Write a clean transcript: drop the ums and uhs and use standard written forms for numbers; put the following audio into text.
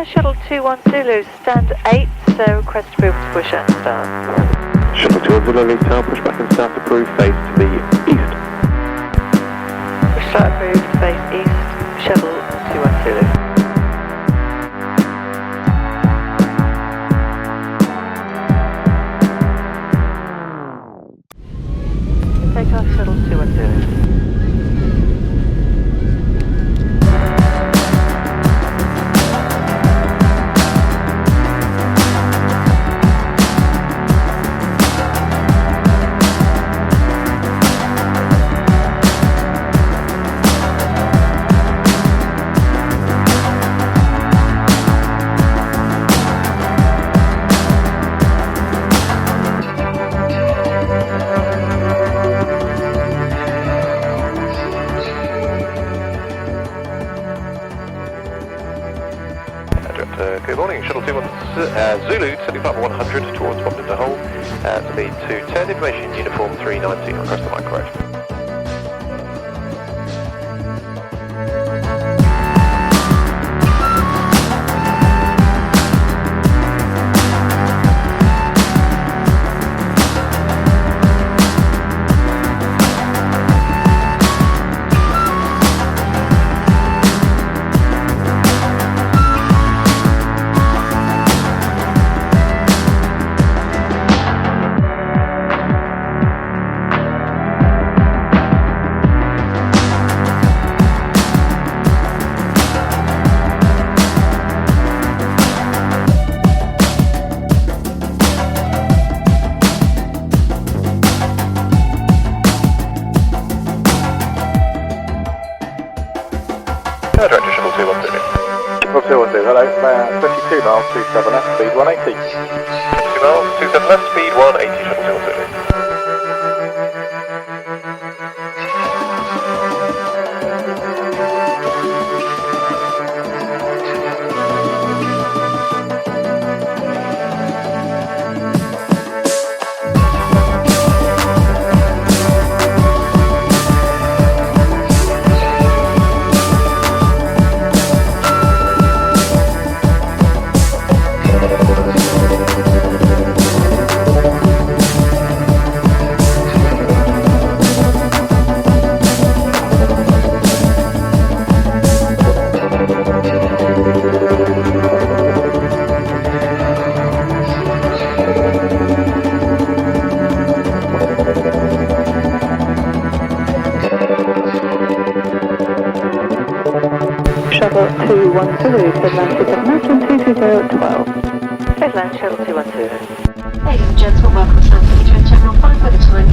Shuttle 21 Zulu, stand 8, so request approval to push and start. Shuttle 21 Zulu, leave tower, push back and start approved, face to the east. Push start approved, face east, Shuttle 21 Zulu. Take off Shuttle 21 Zulu. Good morning, Shuttle 21 Zulu, 75-100 towards Boston to hold, speed 210, information uniform 319 across the microwave. Director Shuttle 210. Shuttle 210, hello, 22 miles, 27 left, speed 180. 22 miles, 27 left, speed 180, Shuttle 210. Shuttle 21 Zulu, Atlantic at Mountain 22012. Headland Shuttle 21 Zulu. Ladies and gentlemen, welcome to London Heathrow Terminal 5 with a time